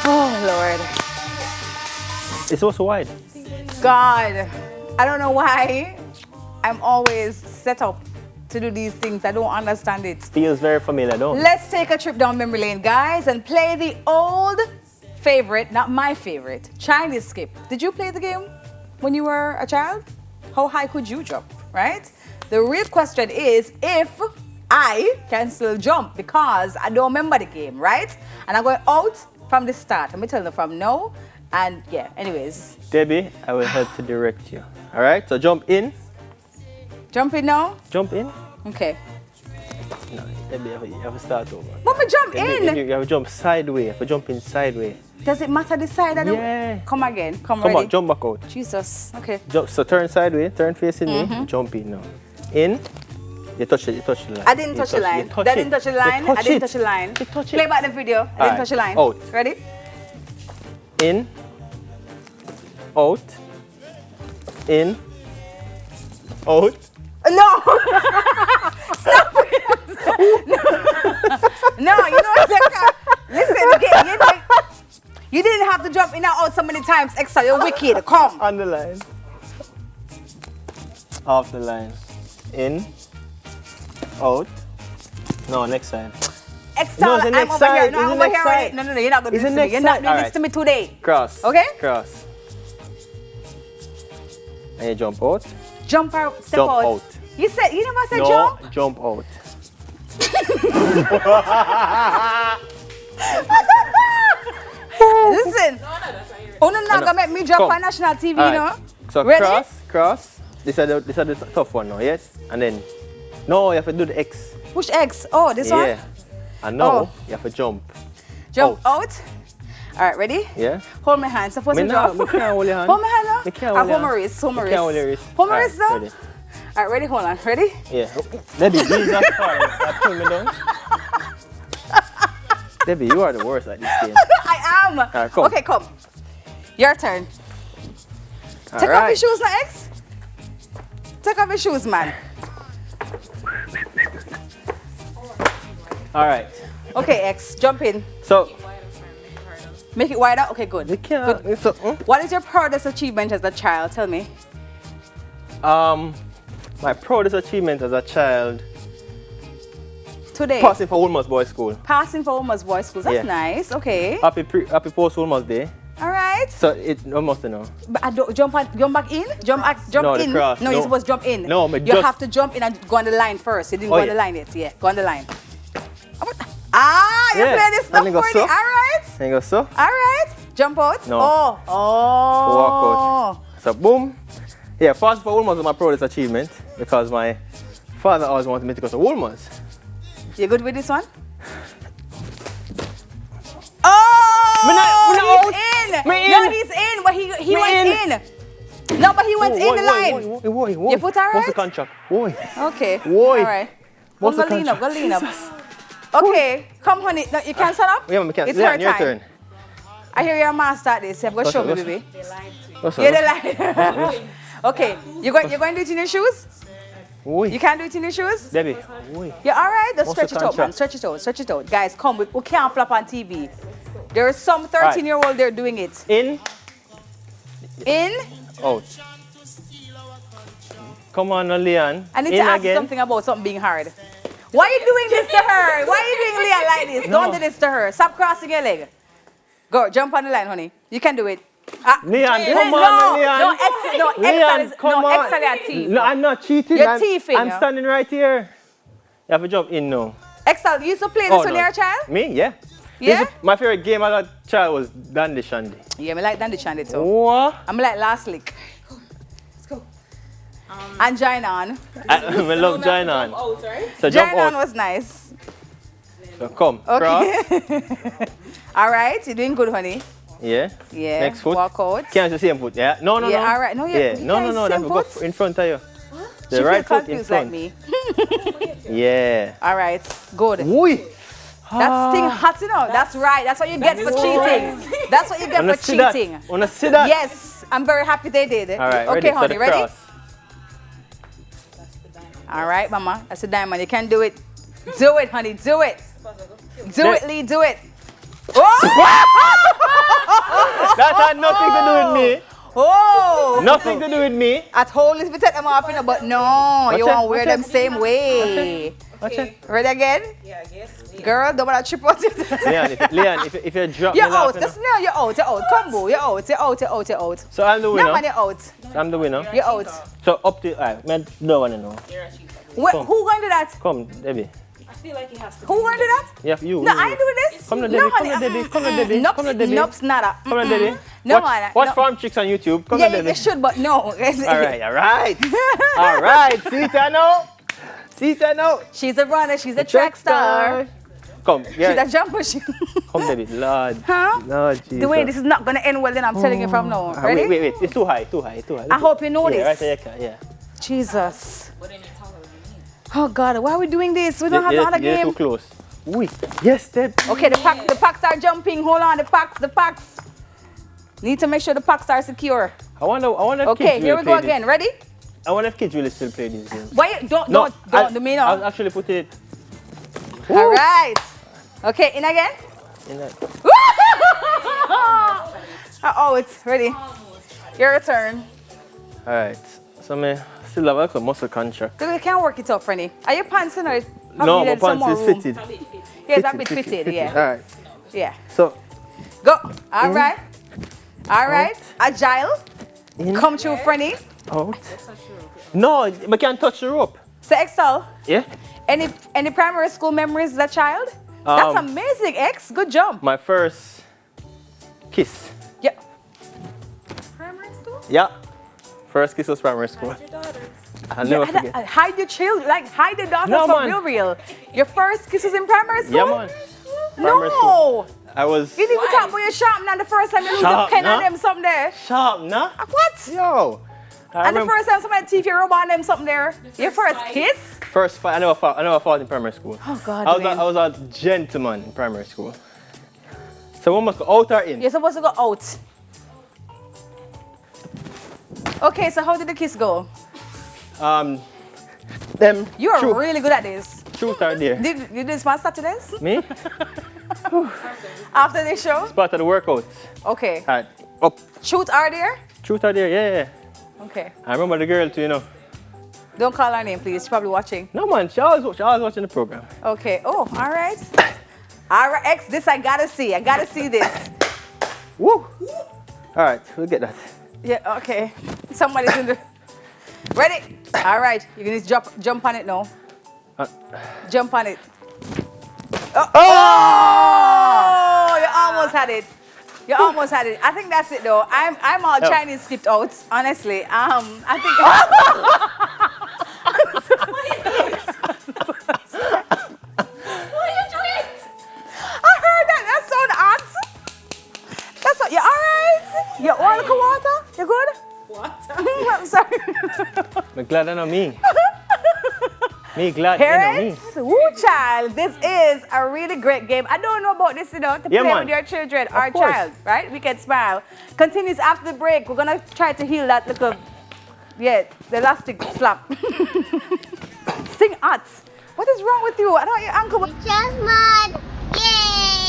Oh, Lord. It's also wide. God, I don't know why I'm always set up to do these things. I don't understand it. Feels very familiar, don't it? Let's take a trip down memory lane, guys, and play the old favorite, not my favorite, Chinese skip. Did you play the game when you were a child? How high could you jump, right? The real question is if I can still jump, because I don't remember the game, right? And I'm going out from the start. Let me tell you from now. And yeah, anyways. Debbie, I will help to direct you. All right, so jump in. Jump in now? Jump in. Okay. No, Debbie, you have to start over. But we jump in. You have to jump sideways. You have to jump in sideways. Does it matter the side? Yeah. Come again. Come on, ready? jump back out. Jesus. Okay. Jump, so turn sideways, turn facing me, jump in now. In. You touch it, you touch the line. I didn't touch the line. I didn't touch the line. I didn't touch the line. Play back the video. I didn't touch the line. Out. Ready? In. Out. In. Out. No! Stop it! No, you know what? Listen, again, you didn't have to jump in and out so many times extra. You're wicked. Come. On the line. Off the line. In. Out. No, next side. Extra. No, it's the next I'm over side. here. No, I'm over here already. No, you're not going to do this to me. You're not doing this to me today. Cross. Okay? Cross. And you jump out. Jump out. Step Jump out. out. You never said No, jump? jump out. Listen. No, not gonna make me jump on national TV, you know? So ready? cross. This is the tough one now, yes? And then, no, you have to do the X. Which X? Oh, this one? Yeah. And now, you have to jump. Jump out. All right, ready? Yeah. Hold my hand. Suppose you jump. I can't hold your hand. Hold my hand now. I can't hold your Hold my hand. wrist. Hold my I wrist. can't hold your wrist. Hold my wrist now. Ready. All right, ready? Hold on. Ready? Yeah. Debbie, please not fall. Pull me down. Debbie, you are the worst at this game. I am. Right, come. Okay, come. Your turn. Take off your shoes now, X. Take off your shoes, man. All right. Okay, X. Jump in. So, make it wider. Okay, good. you can't. Good. So, What is your proudest achievement as a child? Tell me. my proudest achievement as a child, Today. passing for Woolmer's Boys School. Passing for Women's Boys Schools. That's Yeah. nice. Okay. Happy post Woolmer's Day. All right. So it almost know. But I don't jump back in. Jump No, the in. cross. No, you're supposed to jump in. No, but you just- have to jump in and go on the line first. You didn't Oh, go on yeah. the line yet. Yeah, go on the line. You Yeah. play this stuff And then go for so. All right. Then you go so. All right. Jump out. No. Oh. Walk out. So boom. Yeah, passing for Woolmer's was my proudest achievement because my father always wanted me to go to Woolmer's. You good with this one? Oh! He's in. No, he's in. But he went in. No, but he went in the line. Whoa. You put all right? What's the contract? Whoa. Okay. Whoa. All right. What's Go the lean up. Go contract? lean up. Okay. Come, honey. No, you can't stand up? Yeah, we can. It's Yeah, her your time. turn. I hear your master at this. You've got to show me, What's- baby. What's You're the up? line. Okay. You're going to do it in your shoes? Whoa. You can't do it in your shoes? Debbie. Whoa. Yeah, all right. Just What's stretch the it out, man. contract? Stretch it out. Stretch it out. Guys, come. We can't flop on TV. There are some 13-year-old there doing it. In. In. Out. Come on, Leon. I need In to ask you again. something about something being hard. Why are you doing this to her? Why are you doing Leah like this? No. Don't do this to her. Stop crossing your leg. Go, jump on the line, honey. You can do it. Leon, Please, come no, on, Leon. Leon, come on. extra your teeth. No, I'm not cheating. You're I'm thieving, I'm yeah. standing right here. You have to jump in now. Excel, you used to play this when you were a child? Me? Yeah. Yeah? My favorite game as a child was Dandy Shandy. Yeah, I like Dandy Shandy too. What? I'm like Last Lick. Let's go. And Join On. I love Join On. So jump Join On out. was nice. So come. Cross. Okay. All right, you're doing good, honey. Yeah. Yeah. Next foot. Walk out. Can't you see same foot? Yeah. No. Yeah, all right. No, you Yeah. can't No. same That go foot? in front of you. The She right feel foot in confused front. like me. Yeah. All right, good. Oi. That thing hot, you know. That's right. That's what you get for cheating. That's what you get Wanna for see that? cheating. Wanna see that? Yes, I'm very happy they did it. All right. Okay, ready for honey, the ready? cross. All right, mama. That's a diamond. You can do it. Do it, honey. Do it. Do it, Lee. Do it. That had nothing to do with me. Oh! Nothing to do with me. At home, if you take them off, you know, but no, you Watch want to it, wear watch them it. same way. Watch it. Ready again? Yeah, I guess. Girl, don't want to trip out. Leon, if you drop You're me laugh, out. you know. Just no, you're out. You're out. Come, boo. You're out. You're out. You're out. You're out. So I'm the No, winner. man, you're out. I'm the winner. You're out. So up to I man, don't want to know. You're a cheater. Who going to do that? Come, Debbie. I feel like he has to. Who going to do that? Yeah, you. No, you. I ain't doing this. Come to No, Debbie. Come honey. to Debbie. Come to Debbie. Nope, Come to Debbie. nope, nada. Come on, Debbie. No, watch, man. Watch No. farm chicks on YouTube. Come Yeah, on, Debbie. you should, but no. All right. All right. See it now. See it now. She's a runner. She's a track star. Come, She's yeah. a jumper. Come, Debbie. Lord. Huh? Lord Jesus. The way this is not going to end well, then I'm telling you from now. Ready? Wait. It's too high. I hope you know yeah, this. Right there, yeah. Jesus. What did you tell her? Oh, God. Why are we doing this? We don't have You're another too game. close. Oui. Yes, Deb. Okay, the packs are jumping. Hold on, the packs. Need to make sure the packs are secure. I wonder if Okay, kids here really we go play again. Ready? This. I wonder if kids really still play these games. Why? Don't do me I'll now. actually put it All right. Okay, in again. in that. Oh, it's ready. Your turn. All right. So me still have like a muscle contract. You can't work it up, Franny. Are your pants in or have No, you my needed some pants more is room? fitted. Yeah, it's a bit fitted. Yeah. All right. Yeah. So Go. All right. All right. Agile. in, Come through, Franny. out. No, we can't touch the rope. So, Excel. Yeah. Any primary school memories as a child? That's amazing, X. Good job. My first kiss. Yeah. Primary school? Yeah. First kiss was primary school. Your daughters. I'll never forget. Hide your children, like hide the daughters No, for man. real. Your first kiss was in primary school? Yeah, man. Primary school. No. I was You didn't even talk about your sharp now the first time you lose a Sharp, pen on nah. them something there. sharp, nah? What? Yo. I And the remember first time somebody teeth you rub on them something there. Your first kiss? first fight. I never fought in primary school. Oh God. I Dwayne. was a gentleman in primary school. So one must go out or in. You're supposed to go out. Okay, so how did the kiss go? Them. You are truth, really good at this. truth are there. Did you do this on Saturdays? Me? After the show? Part of the workout. Okay. All right. Up. Shoot are there? Truth are there. Yeah. Okay. I remember the girl too. You know. Don't call her name, please. She's probably watching. No man. She always watching the program. Okay. Oh, all right. All right, X, this I gotta see. I gotta see this. Woo. All right. We'll get that. Yeah, okay. Somebody's in the... Ready? All right. You can just jump on it now. Jump on it. Oh! You almost had it. You almost had it. I think that's it though. I'm all Chinese skipped out, honestly. I think... What are you doing? I heard that. That sound hot. That's what... You all right? You want a water? You good? What? I'm sorry. I'm glad I know me. Me glad I know me. Parents, woo child, this is a really great game. I don't know about this, you know, to Yeah, play man. with your children or course. child, right? We can smile. Continues after the break. We're gonna try to heal that little, the elastic slap. Sting hot. What is wrong with you? I don't your uncle. Just mud. Yay!